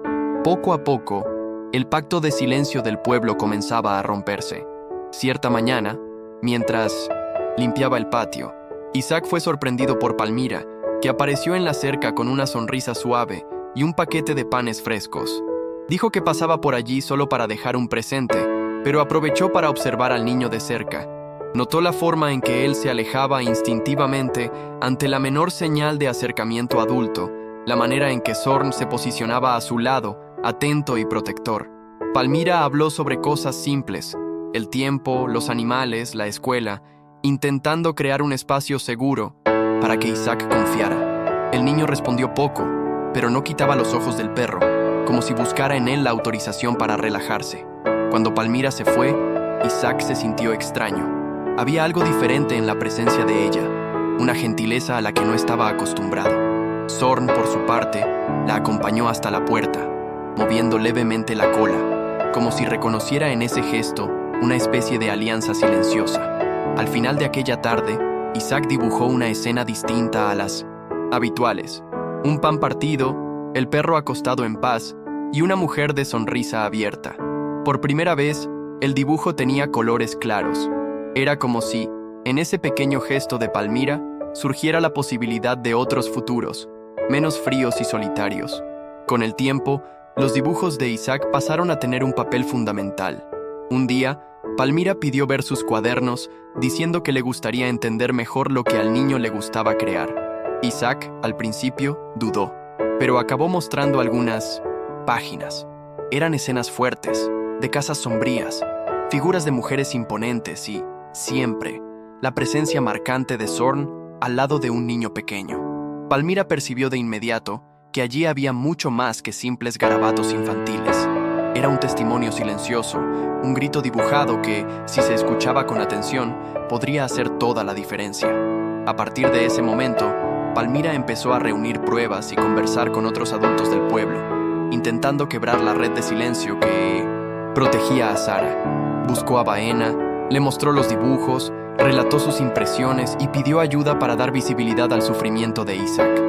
S1: poco a poco, El pacto de silencio del pueblo comenzaba a romperse. Cierta mañana, mientras limpiaba el patio, Isaac fue sorprendido por Palmira, que apareció en la cerca con una sonrisa suave y un paquete de panes frescos. Dijo que pasaba por allí solo para dejar un presente, pero aprovechó para observar al niño de cerca. Notó la forma en que él se alejaba instintivamente ante la menor señal de acercamiento adulto, la manera en que Zorn se posicionaba a su lado, atento y protector. Palmira habló sobre cosas simples, el tiempo, los animales, la escuela, intentando crear un espacio seguro para que Isaac confiara. El niño respondió poco, pero no quitaba los ojos del perro, como si buscara en él la autorización para relajarse. Cuando Palmira se fue, Isaac se sintió extraño. Había algo diferente en la presencia de ella, una gentileza a la que no estaba acostumbrado. Zorn, por su parte, la acompañó hasta la puerta, moviendo levemente la cola, como si reconociera en ese gesto una especie de alianza silenciosa. Al final de aquella tarde, Isaac dibujó una escena distinta a las habituales. Un pan partido, el perro acostado en paz y una mujer de sonrisa abierta. Por primera vez, el dibujo tenía colores claros. Era como si, en ese pequeño gesto de Palmira, surgiera la posibilidad de otros futuros, menos fríos y solitarios. Con el tiempo, los dibujos de Isaac pasaron a tener un papel fundamental. Un día, Palmira pidió ver sus cuadernos, diciendo que le gustaría entender mejor lo que al niño le gustaba crear. Isaac, al principio, dudó, pero acabó mostrando algunas páginas. Eran escenas fuertes, de casas sombrías, figuras de mujeres imponentes y, siempre, la presencia marcante de Zorn al lado de un niño pequeño. Palmira percibió de inmediato que allí había mucho más que simples garabatos infantiles. Era un testimonio silencioso, un grito dibujado que, si se escuchaba con atención, podría hacer toda la diferencia. A partir de ese momento, Palmira empezó a reunir pruebas y conversar con otros adultos del pueblo, intentando quebrar la red de silencio que protegía a Sara. Buscó a Baena, le mostró los dibujos, relató sus impresiones y pidió ayuda para dar visibilidad al sufrimiento de Isaac.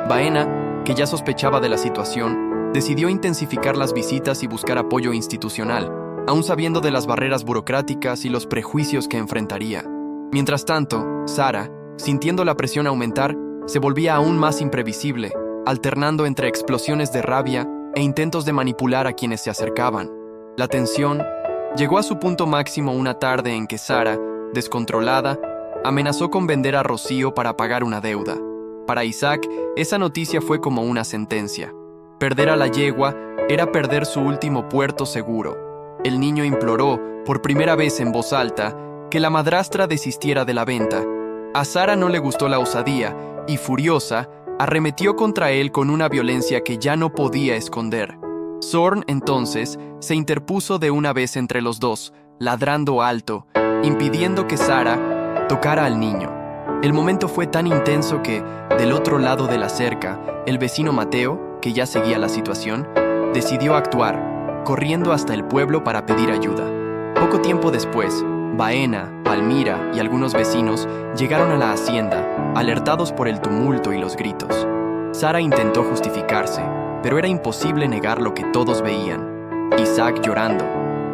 S1: Baena, que ya sospechaba de la situación, decidió intensificar las visitas y buscar apoyo institucional, aún sabiendo de las barreras burocráticas y los prejuicios que enfrentaría. Mientras tanto, Sara, sintiendo la presión aumentar, se volvía aún más imprevisible, alternando entre explosiones de rabia e intentos de manipular a quienes se acercaban. La tensión llegó a su punto máximo una tarde en que Sara, descontrolada, amenazó con vender a Rocío para pagar una deuda. Para Isaac, esa noticia fue como una sentencia. Perder a la yegua era perder su último puerto seguro. El niño imploró, por primera vez en voz alta, que la madrastra desistiera de la venta. A Sara no le gustó la osadía y, furiosa, arremetió contra él con una violencia que ya no podía esconder. Zorn, entonces, se interpuso de una vez entre los dos, ladrando alto, impidiendo que Sara tocara al niño. El momento fue tan intenso que, del otro lado de la cerca, el vecino Mateo, que ya seguía la situación, decidió actuar, corriendo hasta el pueblo para pedir ayuda. Poco tiempo después, Baena, Palmira y algunos vecinos llegaron a la hacienda, alertados por el tumulto y los gritos. Sara intentó justificarse, pero era imposible negar lo que todos veían. Isaac llorando,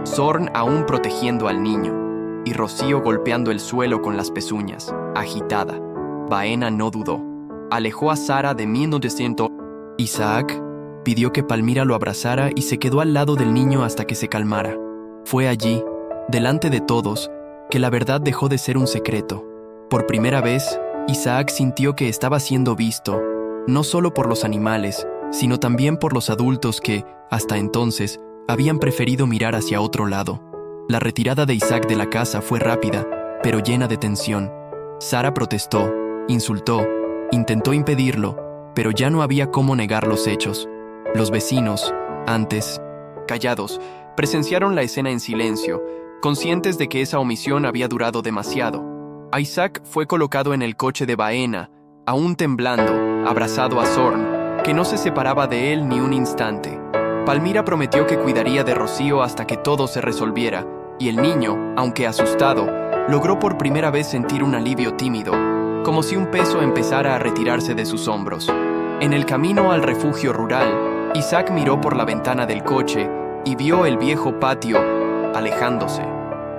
S1: Zorn aún protegiendo al niño, y Rocío golpeando el suelo con las pezuñas, agitada. Baena no dudó. Alejó a Sara de 1900. Isaac pidió que Palmira lo abrazara y se quedó al lado del niño hasta que se calmara. Fue allí, delante de todos, que la verdad dejó de ser un secreto. Por primera vez, Isaac sintió que estaba siendo visto, no solo por los animales, sino también por los adultos que, hasta entonces, habían preferido mirar hacia otro lado. La retirada de Isaac de la casa fue rápida, pero llena de tensión. Sara protestó, insultó, intentó impedirlo, pero ya no había cómo negar los hechos. Los vecinos, antes callados, presenciaron la escena en silencio, conscientes de que esa omisión había durado demasiado. Isaac fue colocado en el coche de Baena, aún temblando, abrazado a Zorn, que no se separaba de él ni un instante. Palmira prometió que cuidaría de Rocío hasta que todo se resolviera, y el niño, aunque asustado, logró por primera vez sentir un alivio tímido, como si un peso empezara a retirarse de sus hombros. En el camino al refugio rural, Isaac miró por la ventana del coche y vio el viejo patio alejándose.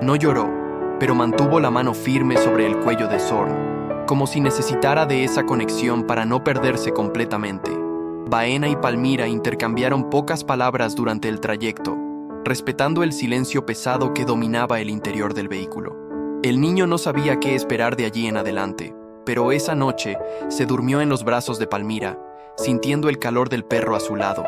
S1: No lloró, pero mantuvo la mano firme sobre el cuello de Zorn, como si necesitara de esa conexión para no perderse completamente. Baena y Palmira intercambiaron pocas palabras durante el trayecto, respetando el silencio pesado que dominaba el interior del vehículo. El niño no sabía qué esperar de allí en adelante, pero esa noche se durmió en los brazos de Palmira, sintiendo el calor del perro a su lado.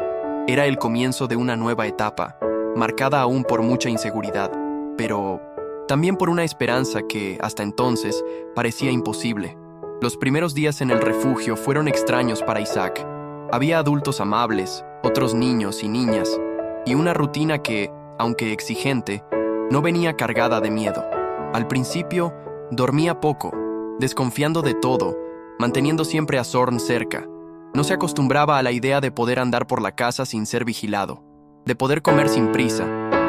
S1: Era el comienzo de una nueva etapa, marcada aún por mucha inseguridad, pero también por una esperanza que, hasta entonces, parecía imposible. Los primeros días en el refugio fueron extraños para Isaac. Había adultos amables, otros niños y niñas, y una rutina que, aunque exigente, no venía cargada de miedo. Al principio, dormía poco, desconfiando de todo, manteniendo siempre a Zorn cerca. No se acostumbraba a la idea de poder andar por la casa sin ser vigilado, de poder comer sin prisa,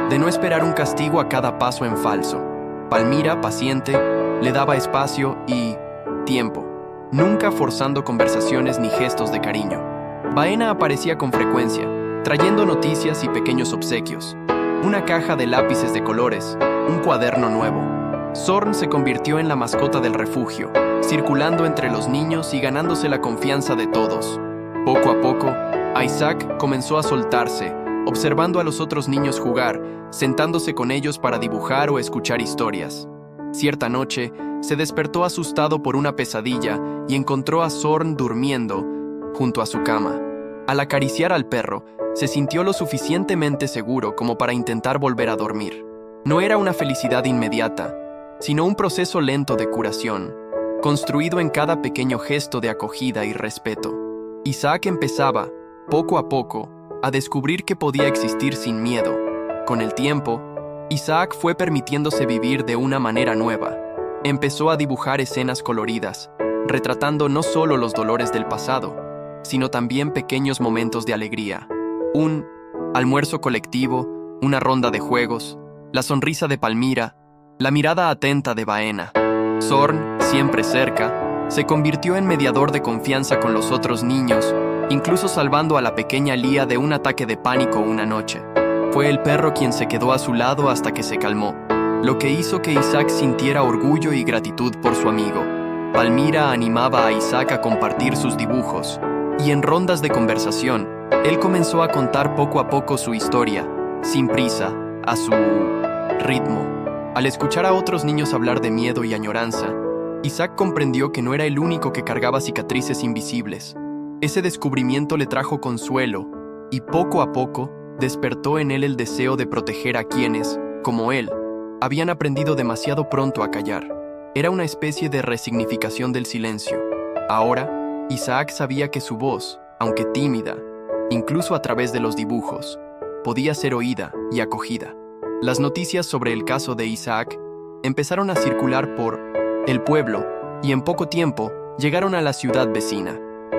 S1: de no esperar un castigo a cada paso en falso. Palmira, paciente, le daba espacio y tiempo, nunca forzando conversaciones ni gestos de cariño. Baena aparecía con frecuencia, trayendo noticias y pequeños obsequios. Una caja de lápices de colores, un cuaderno nuevo. Zorn se convirtió en la mascota del refugio, circulando entre los niños y ganándose la confianza de todos. Poco a poco, Isaac comenzó a soltarse, observando a los otros niños jugar, sentándose con ellos para dibujar o escuchar historias. Cierta noche, se despertó asustado por una pesadilla y encontró a Zorn durmiendo junto a su cama. Al acariciar al perro, se sintió lo suficientemente seguro como para intentar volver a dormir. No era una felicidad inmediata, sino un proceso lento de curación, construido en cada pequeño gesto de acogida y respeto. Isaac empezaba, poco a poco, a descubrir que podía existir sin miedo. Con el tiempo, Isaac fue permitiéndose vivir de una manera nueva. Empezó a dibujar escenas coloridas, retratando no solo los dolores del pasado, sino también pequeños momentos de alegría. Un almuerzo colectivo, una ronda de juegos, la sonrisa de Palmira, la mirada atenta de Baena. Zorn, siempre cerca, se convirtió en mediador de confianza con los otros niños, incluso salvando a la pequeña Lía de un ataque de pánico una noche. Fue el perro quien se quedó a su lado hasta que se calmó, lo que hizo que Isaac sintiera orgullo y gratitud por su amigo. Palmira animaba a Isaac a compartir sus dibujos, y en rondas de conversación, él comenzó a contar poco a poco su historia, sin prisa, a su ritmo. Al escuchar a otros niños hablar de miedo y añoranza, Isaac comprendió que no era el único que cargaba cicatrices invisibles. Ese descubrimiento le trajo consuelo, y poco a poco despertó en él el deseo de proteger a quienes, como él, habían aprendido demasiado pronto a callar. Era una especie de resignificación del silencio. Ahora, Isaac sabía que su voz, aunque tímida, incluso a través de los dibujos, podía ser oída y acogida. Las noticias sobre el caso de Isaac empezaron a circular por el pueblo y en poco tiempo llegaron a la ciudad vecina.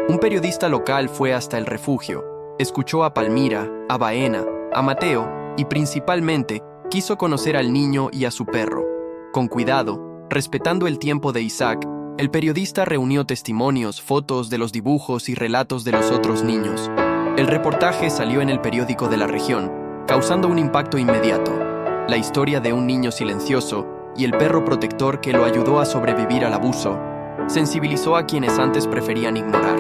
S1: Un periodista local fue hasta el refugio, escuchó a Palmira, a Baena, a Mateo y principalmente quiso conocer al niño y a su perro. Con cuidado, respetando el tiempo de Isaac, el periodista reunió testimonios, fotos de los dibujos y relatos de los otros niños. El reportaje salió en el periódico de la región, causando un impacto inmediato. La historia de un niño silencioso y el perro protector que lo ayudó a sobrevivir al abuso sensibilizó a quienes antes preferían ignorar.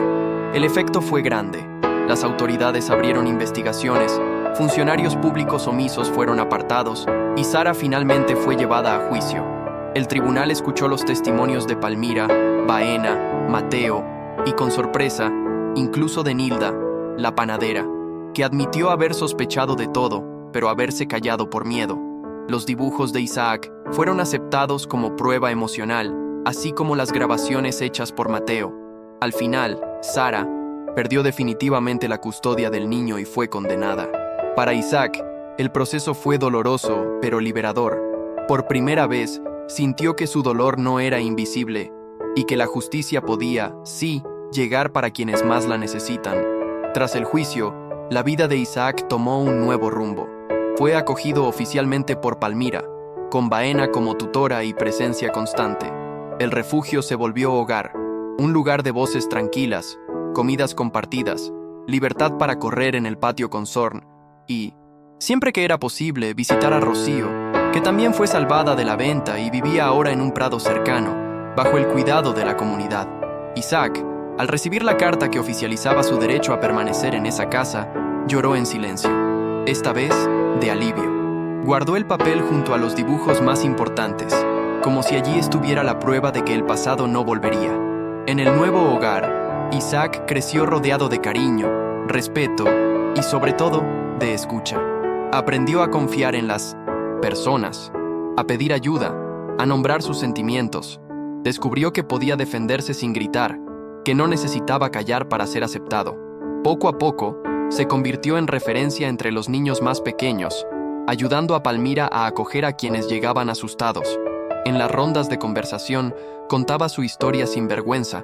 S1: El efecto fue grande. Las autoridades abrieron investigaciones, funcionarios públicos omisos fueron apartados y Sara finalmente fue llevada a juicio. El tribunal escuchó los testimonios de Palmira, Baena, Mateo y, con sorpresa, incluso de Nilda, la panadera, que admitió haber sospechado de todo, pero haberse callado por miedo. Los dibujos de Isaac fueron aceptados como prueba emocional, así como las grabaciones hechas por Mateo. Al final, Sara perdió definitivamente la custodia del niño y fue condenada. Para Isaac, el proceso fue doloroso, pero liberador. Por primera vez, sintió que su dolor no era invisible y que la justicia podía, sí, llegar para quienes más la necesitan. Tras el juicio, la vida de Isaac tomó un nuevo rumbo. Fue acogido oficialmente por Palmira, con Baena como tutora y presencia constante. El refugio se volvió hogar, un lugar de voces tranquilas, comidas compartidas, libertad para correr en el patio con Zorn y, siempre que era posible, visitar a Rocío, que también fue salvada de la venta y vivía ahora en un prado cercano, bajo el cuidado de la comunidad. Isaac, al recibir la carta que oficializaba su derecho a permanecer en esa casa, lloró en silencio, esta vez de alivio. Guardó el papel junto a los dibujos más importantes, como si allí estuviera la prueba de que el pasado no volvería. En el nuevo hogar, Isaac creció rodeado de cariño, respeto y, sobre todo, de escucha. Aprendió a confiar en las personas, a pedir ayuda, a nombrar sus sentimientos. Descubrió que podía defenderse sin gritar, que no necesitaba callar para ser aceptado. Poco a poco, se convirtió en referencia entre los niños más pequeños, ayudando a Palmira a acoger a quienes llegaban asustados. En las rondas de conversación, contaba su historia sin vergüenza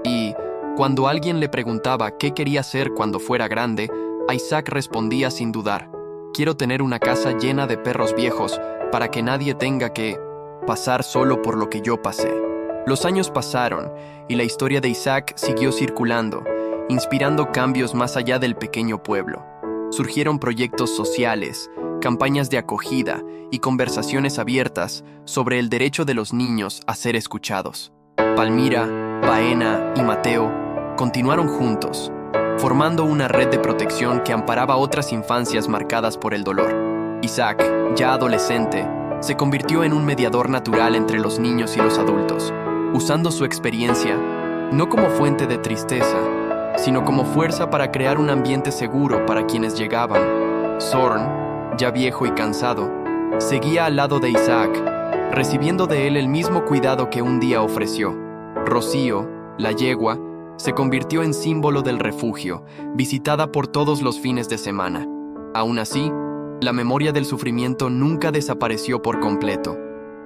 S1: y, cuando alguien le preguntaba qué quería ser cuando fuera grande, Isaac respondía sin dudar: quiero tener una casa llena de perros viejos para que nadie tenga que pasar solo por lo que yo pasé. Los años pasaron y la historia de Isaac siguió circulando, inspirando cambios más allá del pequeño pueblo. Surgieron proyectos sociales, campañas de acogida y conversaciones abiertas sobre el derecho de los niños a ser escuchados. Palmira, Baena y Mateo continuaron juntos, formando una red de protección que amparaba otras infancias marcadas por el dolor. Isaac, ya adolescente, se convirtió en un mediador natural entre los niños y los adultos, usando su experiencia no como fuente de tristeza, sino como fuerza para crear un ambiente seguro para quienes llegaban. Zorn, ya viejo y cansado, seguía al lado de Isaac, recibiendo de él el mismo cuidado que un día ofreció. Rocío, la yegua, se convirtió en símbolo del refugio, visitada por todos los fines de semana. Aún así, la memoria del sufrimiento nunca desapareció por completo.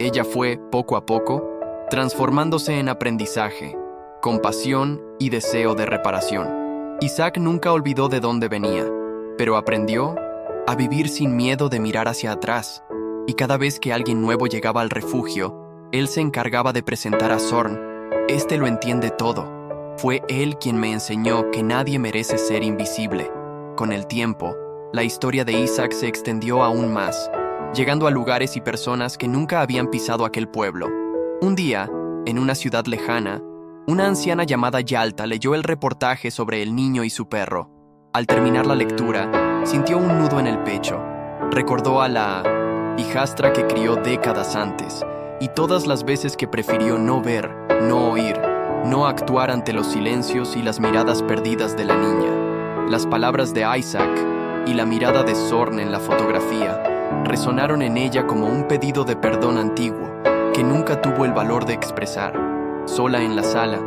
S1: Ella fue, poco a poco, transformándose en aprendizaje, compasión y deseo de reparación. Isaac nunca olvidó de dónde venía, pero aprendió a vivir sin miedo de mirar hacia atrás, y cada vez que alguien nuevo llegaba al refugio, él se encargaba de presentar a Zorn. Este lo entiende todo. Fue él quien me enseñó que nadie merece ser invisible. Con el tiempo, la historia de Isaac se extendió aún más, llegando a lugares y personas que nunca habían pisado aquel pueblo. Un día, en una ciudad lejana, una anciana llamada Yalta leyó el reportaje sobre el niño y su perro. Al terminar la lectura, sintió un nudo en el pecho. Recordó a la hijastra que crió décadas antes, y todas las veces que prefirió no ver, no oír, no actuar ante los silencios y las miradas perdidas de la niña. Las palabras de Isaac y la mirada de Zorn en la fotografía resonaron en ella como un pedido de perdón antiguo que nunca tuvo el valor de expresar. Sola en la sala,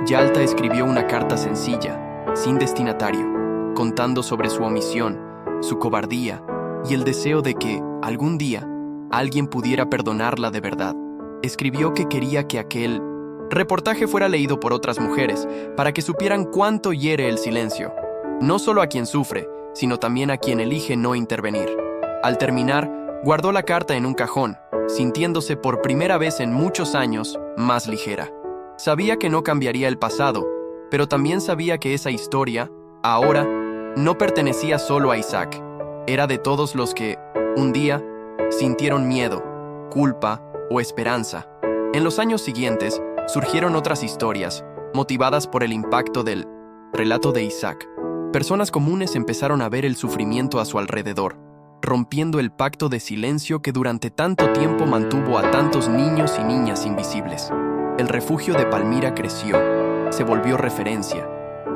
S1: Yalta escribió una carta sencilla, sin destinatario, contando sobre su omisión, su cobardía y el deseo de que, algún día, alguien pudiera perdonarla de verdad. Escribió que quería que aquel reportaje fuera leído por otras mujeres, para que supieran cuánto hiere el silencio, no solo a quien sufre, sino también a quien elige no intervenir. Al terminar, guardó la carta en un cajón, sintiéndose por primera vez en muchos años más ligera. Sabía que no cambiaría el pasado, pero también sabía que esa historia, ahora, no pertenecía solo a Isaac. Era de todos los que, un día, sintieron miedo, culpa o esperanza. En los años siguientes, surgieron otras historias, motivadas por el impacto del relato de Isaac. Personas comunes empezaron a ver el sufrimiento a su alrededor, rompiendo el pacto de silencio que durante tanto tiempo mantuvo a tantos niños y niñas invisibles. El refugio de Palmira creció, se volvió referencia,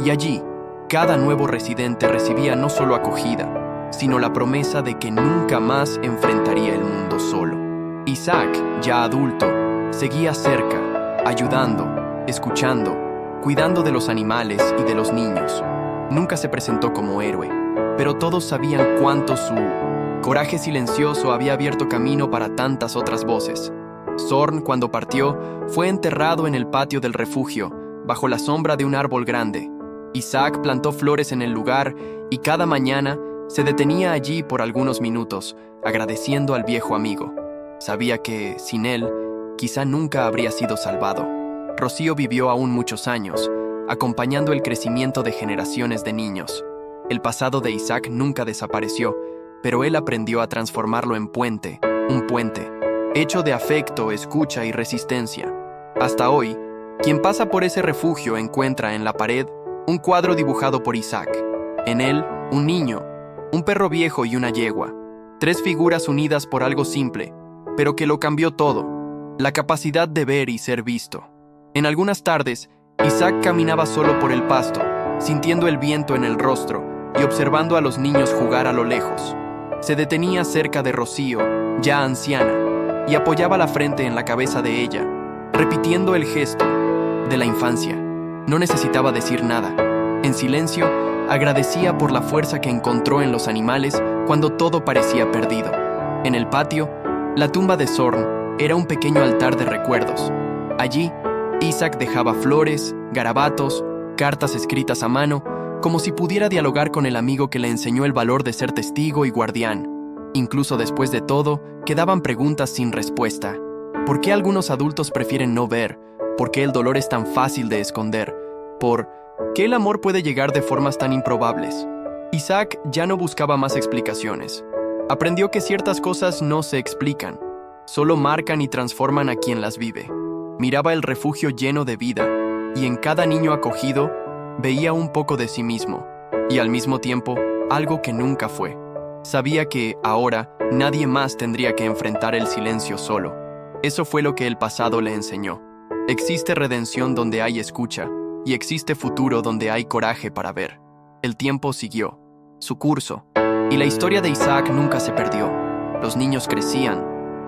S1: y allí, cada nuevo residente recibía no solo acogida, sino la promesa de que nunca más enfrentaría el mundo solo. Isaac, ya adulto, seguía cerca, ayudando, escuchando, cuidando de los animales y de los niños. Nunca se presentó como héroe, pero todos sabían cuánto su coraje silencioso había abierto camino para tantas otras voces. Zorn, cuando partió, fue enterrado en el patio del refugio, bajo la sombra de un árbol grande. Isaac plantó flores en el lugar y cada mañana se detenía allí por algunos minutos, agradeciendo al viejo amigo. Sabía que, sin él, quizá nunca habría sido salvado. Rocío vivió aún muchos años, acompañando el crecimiento de generaciones de niños. El pasado de Isaac nunca desapareció, pero él aprendió a transformarlo en puente, un puente, hecho de afecto, escucha y resistencia. Hasta hoy, quien pasa por ese refugio encuentra en la pared un cuadro dibujado por Isaac. En él, un niño, un perro viejo y una yegua. 3 figuras unidas por algo simple, pero que lo cambió todo: la capacidad de ver y ser visto. En algunas tardes, Isaac caminaba solo por el pasto, sintiendo el viento en el rostro y observando a los niños jugar a lo lejos. Se detenía cerca de Rocío, ya anciana, y apoyaba la frente en la cabeza de ella, repitiendo el gesto de la infancia. No necesitaba decir nada. En silencio, agradecía por la fuerza que encontró en los animales cuando todo parecía perdido. En el patio, la tumba de Zorn era un pequeño altar de recuerdos. Allí, Isaac dejaba flores, garabatos, cartas escritas a mano, como si pudiera dialogar con el amigo que le enseñó el valor de ser testigo y guardián. Incluso después de todo, quedaban preguntas sin respuesta. ¿Por qué algunos adultos prefieren no ver? ¿Por qué el dolor es tan fácil de esconder? ¿Por qué el amor puede llegar de formas tan improbables? Isaac ya no buscaba más explicaciones. Aprendió que ciertas cosas no se explican, solo marcan y transforman a quien las vive. Miraba el refugio lleno de vida, y en cada niño acogido veía un poco de sí mismo, y al mismo tiempo algo que nunca fue. Sabía que, ahora, nadie más tendría que enfrentar el silencio solo. Eso fue lo que el pasado le enseñó. Existe redención donde hay escucha, y existe futuro donde hay coraje para ver. El tiempo siguió su curso, y la historia de Isaac nunca se perdió. Los niños crecían,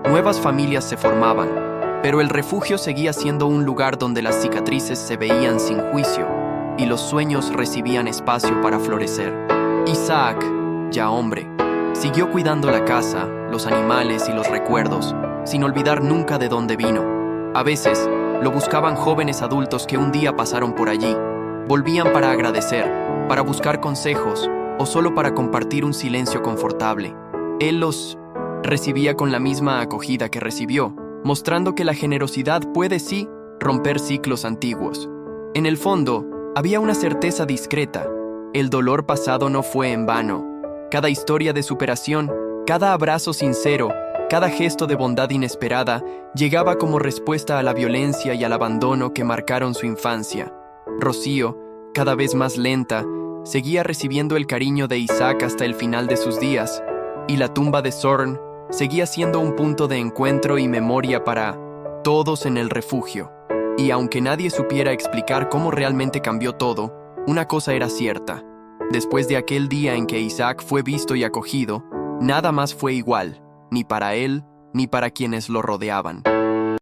S1: nuevas familias se formaban, pero el refugio seguía siendo un lugar donde las cicatrices se veían sin juicio y los sueños recibían espacio para florecer. Isaac, ya hombre, siguió cuidando la casa, los animales y los recuerdos, sin olvidar nunca de dónde vino. A veces, lo buscaban jóvenes adultos que un día pasaron por allí. Volvían para agradecer, para buscar consejos o solo para compartir un silencio confortable. Él los recibía con la misma acogida que recibió, mostrando que la generosidad puede sí romper ciclos antiguos. En el fondo, había una certeza discreta: el dolor pasado no fue en vano. Cada historia de superación, cada abrazo sincero, cada gesto de bondad inesperada llegaba como respuesta a la violencia y al abandono que marcaron su infancia. Rocío, cada vez más lenta, seguía recibiendo el cariño de Isaac hasta el final de sus días, y la tumba de Zorn seguía siendo un punto de encuentro y memoria para todos en el refugio. Y aunque nadie supiera explicar cómo realmente cambió todo, una cosa era cierta: después de aquel día en que Isaac fue visto y acogido, nada más fue igual, ni para él, ni para quienes lo rodeaban.